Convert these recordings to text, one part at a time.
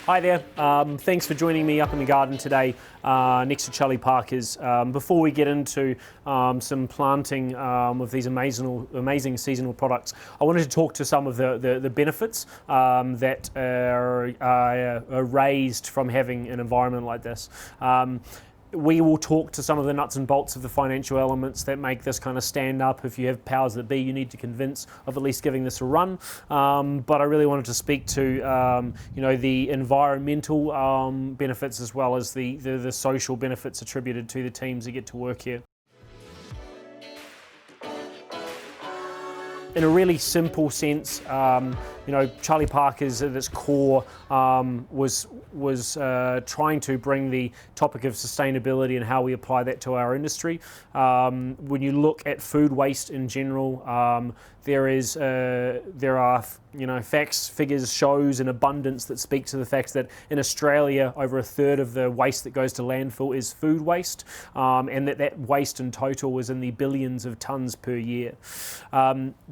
Hi there, thanks for joining me up in the garden today next to Charlie Parker's. Before we get into some planting of these amazing seasonal products, I wanted to talk to some of the benefits that are raised from having an environment like this. We will talk to some of the nuts and bolts of the financial elements that make this kind of stand up. If you have powers that be, you need to convince of at least giving this a run. But I really wanted to speak to the environmental benefits as well as the social benefits attributed to the teams that get to work here. In a really simple sense, Charlie Parker's at its core was trying to bring the topic of sustainability and how we apply that to our industry. When you look at food waste in general, there are facts, figures, shows in abundance that speak to the fact that in Australia over a third of the waste that goes to landfill is food waste, and that waste in total is in the billions of tonnes per year.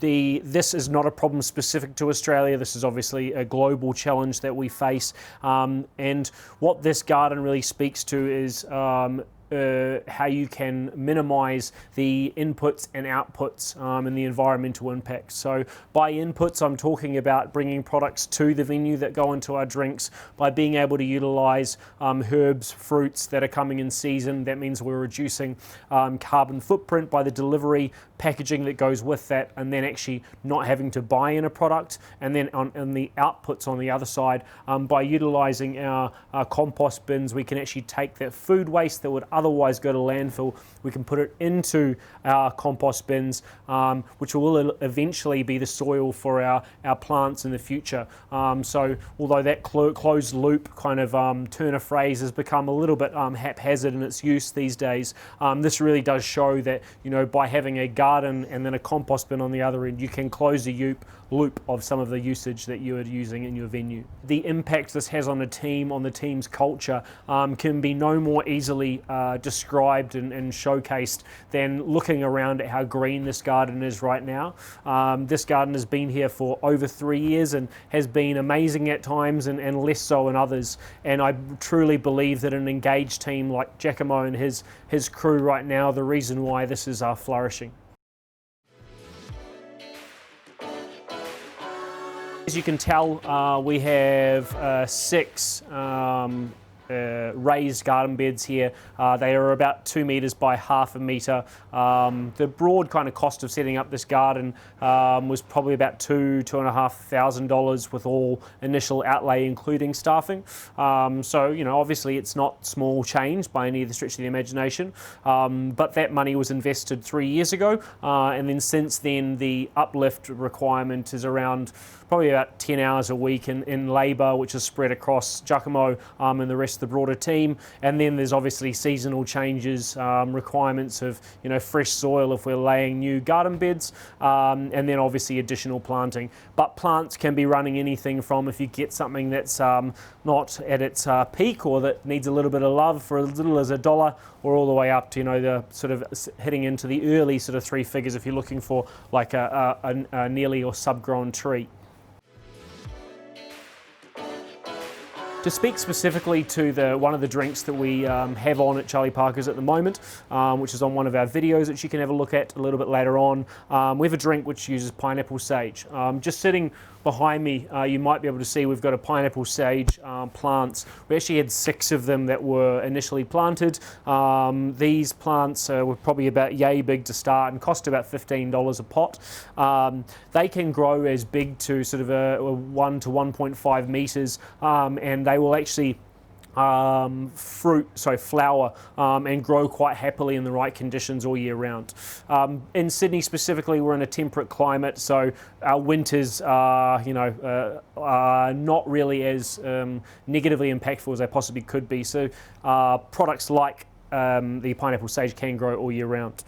This is not a problem specific to Australia. This is obviously a global challenge that we face, and what this garden really speaks to is how you can minimise the inputs and outputs and the environmental impacts. So by inputs, I'm talking about bringing products to the venue that go into our drinks, by being able to utilise herbs, fruits that are coming in season. That means we're reducing carbon footprint by the delivery, packaging that goes with that, and then actually not having to buy in a product. And then on the outputs on the other side, by utilising our compost bins, we can actually take that food waste that would otherwise go to landfill, we can put it into our compost bins, which will eventually be the soil for our plants in the future. So although that closed loop kind of turn of phrase has become a little bit haphazard in its use these days, this really does show that by having a garden and then a compost bin on the other end, you can close the loop of some of the usage that you are using in your venue. The impact this has on the team's culture can be no more easily described and showcased than looking around at how green this garden is right now. This garden has been here for over 3 years and has been amazing at times and less so in others. And I truly believe that an engaged team like Giacomo and his crew right now, the reason why this is flourishing. As you can tell, we have 6 raised garden beds here. They are about 2 meters by half a meter. The broad kind of cost of setting up this garden was probably about $2,500 with all initial outlay, including staffing. So obviously it's not small change by any of the stretch of the imagination, but that money was invested 3 years ago, and then since then the uplift requirement is around probably about 10 hours a week in labour, which is spread across Giacomo and the rest of the broader team. And then there's obviously seasonal changes, requirements of fresh soil if we're laying new garden beds, and then obviously additional planting. But plants can be running anything from, if you get something that's not at its peak or that needs a little bit of love, for as little as $1, or all the way up to the sort of hitting into the early sort of 3 figures if you're looking for like a nearly or sub-grown tree. To speak specifically to one of the drinks that we have on at Charlie Parker's at the moment, which is on one of our videos which you can have a look at a little bit later on, we have a drink which uses pineapple sage. Just sitting behind me, you might be able to see we've got a pineapple sage plants. We actually had 6 of them that were initially planted. These plants were probably about yay big to start and cost about $15 a pot. They can grow as big to sort of a 1 to 1.5 meters, and they will actually flower and grow quite happily in the right conditions all year round. In Sydney specifically, we're in a temperate climate, so our winters are not really as negatively impactful as they possibly could be. So products like the pineapple sage can grow all year round.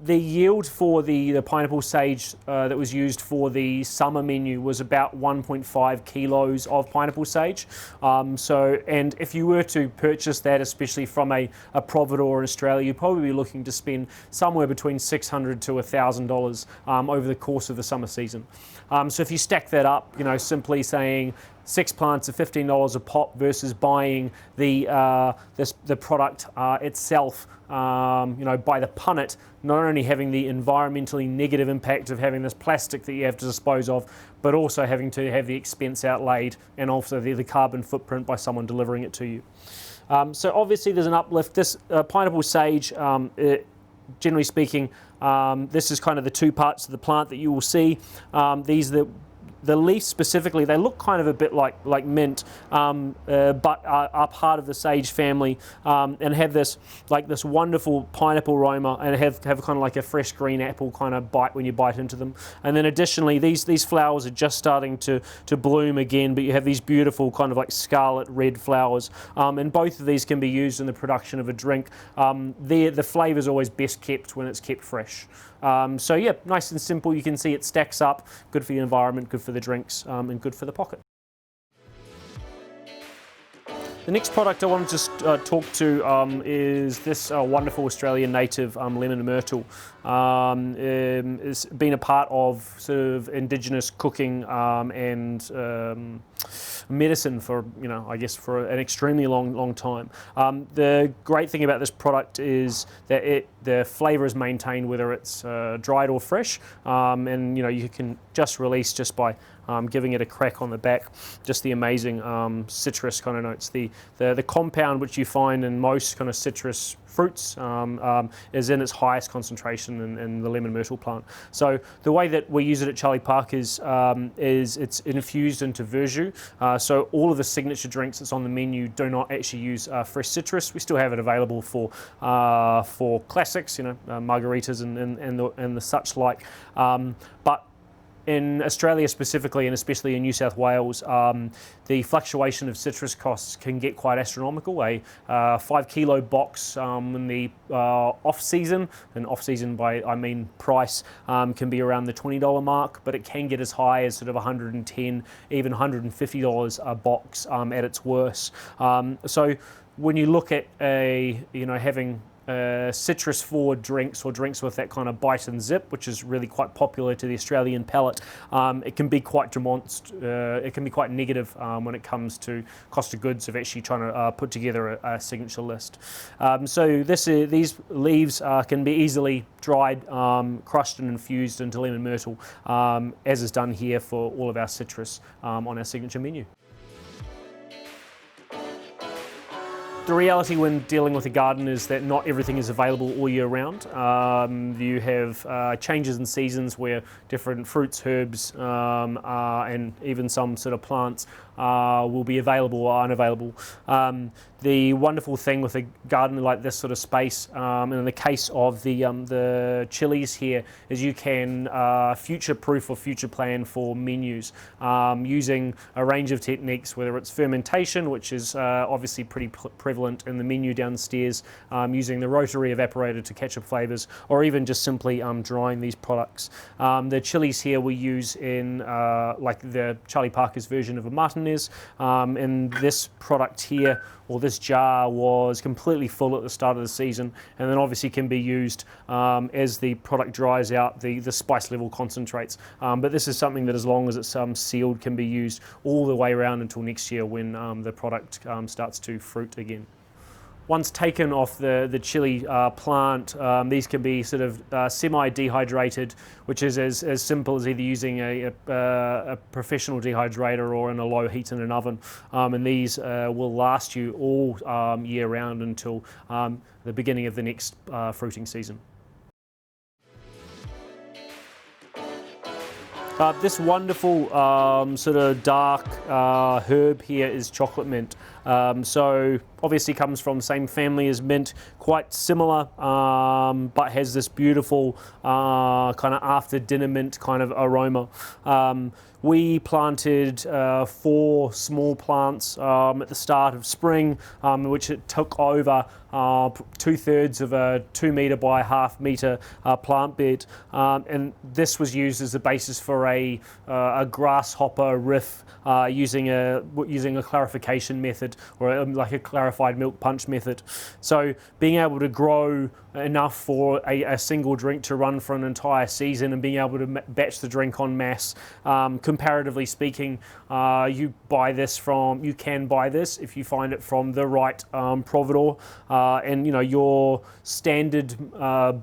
The yield for the pineapple sage that was used for the summer menu was about 1.5 kilos of pineapple sage. And if you were to purchase that, especially from a provedore in Australia, you'd probably be looking to spend somewhere between $600 to $1,000 over the course of the summer season. So if you stack that up, simply saying 6 plants are $15 a pop versus buying the product itself, by the punnet, not only having the environmentally negative impact of having this plastic that you have to dispose of, but also having to have the expense outlaid and also the carbon footprint by someone delivering it to you. So obviously there's an uplift. This pineapple sage, generally speaking, this is kind of the two parts of the plant that you will see. These are the leaves specifically, they look kind of a bit like mint, but are part of the sage family, and have this wonderful pineapple aroma, and have kind of like a fresh green apple kind of bite when you bite into them. And then additionally, these flowers are just starting to bloom again, but you have these beautiful kind of like scarlet red flowers, and both of these can be used in the production of a drink. The flavour is always best kept when it's kept fresh. So yeah, nice and simple. You can see it stacks up, good for the environment, good for the drinks, and good for the pocket. The next product I wanted to talk to is this wonderful Australian native lemon myrtle. It's been a part of sort of Indigenous cooking and medicine for, I guess for an extremely long time. The great thing about this product is that the flavour is maintained whether it's dried or fresh, and you can just release just by giving it a crack on the back, just the amazing citrus kind of notes. The compound which you find in most kind of citrus fruits is in its highest concentration in the lemon myrtle plant. So the way that we use it at Charlie Parker's is it's infused into verjus. So all of the signature drinks that's on the menu do not actually use fresh citrus. We still have it available for classics, margaritas and the such like, but in Australia specifically, and especially in New South Wales, the fluctuation of citrus costs can get quite astronomical. A 5 kilo box in the off season, and off season by I mean price, can be around the $20 mark, but it can get as high as sort of $110, even $150 a box at its worst. So when you look at having citrus forward drinks, or drinks with that kind of bite and zip, which is really quite popular to the Australian palate, it can be quite it can be quite negative when it comes to cost of goods of actually trying to put together a signature list. So these leaves can be easily dried, crushed and infused into lemon myrtle, as is done here for all of our citrus on our signature menu. The reality when dealing with a garden is that not everything is available all year round. You have changes in seasons where different fruits, herbs, and even some sort of plants will be available or unavailable. The wonderful thing with a garden like this sort of space, and in the case of the chilies here, is you can future-proof or future plan for menus using a range of techniques, whether it's fermentation, which is obviously pretty prevalent in the menu downstairs, using the rotary evaporator to catch up flavours, or even just simply drying these products. The chilies here we use in like the Charlie Parker's version of a Martinez, and this product here, or this jar, was completely full at the start of the season, and then obviously can be used as the product dries out, the spice level concentrates. But this is something that, as long as it's sealed, can be used all the way around until next year when the product starts to fruit again. Once taken off the chili plant, these can be sort of semi-dehydrated, which is as simple as either using a professional dehydrator or in a low heat in an oven. And these will last you all year round until the beginning of the next fruiting season. This wonderful sort of dark herb here is chocolate mint. So obviously comes from the same family as mint, quite similar, but has this beautiful kind of after dinner mint kind of aroma. We planted 4 small plants at the start of spring, which it took over 2/3 of a 2 metre by 1/2 metre plant bed, and this was used as the basis for a grasshopper riff using a clarification method. method, or like a clarified milk punch method. So being able to grow enough for a single drink to run for an entire season, and being able to batch the drink en masse, comparatively speaking, you can buy this if you find it from the right provedore, and your standard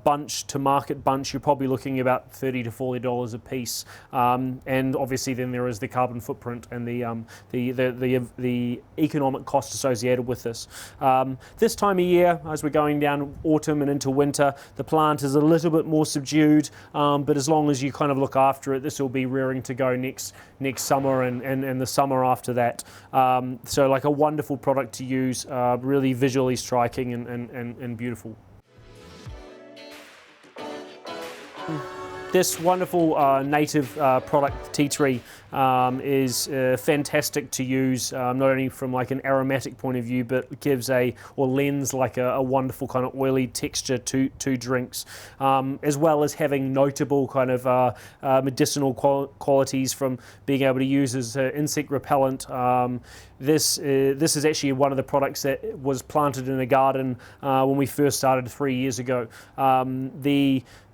bunch to market bunch, you're probably looking about $30 to $40 a piece, and obviously then there is the carbon footprint and the economic cost associated with this. This time of year, as we're going down autumn and into winter, the plant is a little bit more subdued, but as long as you kind of look after it, this will be rearing to go next summer and the summer after that. So like a wonderful product to use, really visually striking and beautiful. This wonderful native product, tea tree, is fantastic to use, not only from like an aromatic point of view, but gives lends like a wonderful kind of oily texture to drinks, as well as having notable kind of medicinal qualities from being able to use as insect repellent. This is actually one of the products that was planted in a garden when we first started 3 years ago.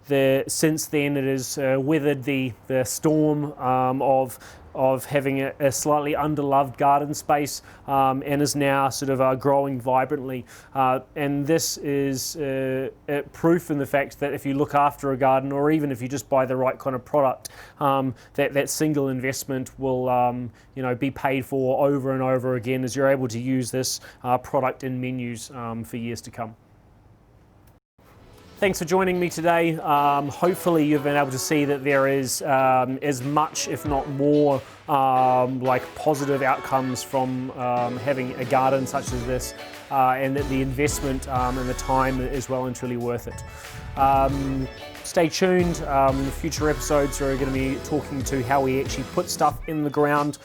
Since then it has weathered the storm of having a slightly underloved garden space, and is now sort of growing vibrantly. And this is proof in the fact that if you look after a garden, or even if you just buy the right kind of product, that single investment will be paid for over and over again, as you're able to use this product in menus for years to come. Thanks for joining me today. Hopefully you've been able to see that there is as much, if not more, like positive outcomes from having a garden such as this, and that the investment and the time is well and truly worth it. Stay tuned. Future episodes are going to be talking to how we actually put stuff in the ground,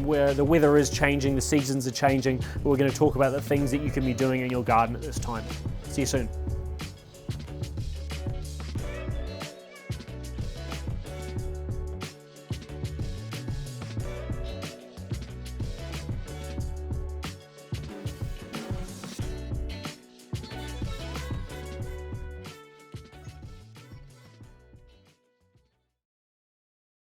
where the weather is changing, the seasons are changing, but we're going to talk about the things that you can be doing in your garden at this time. See you soon.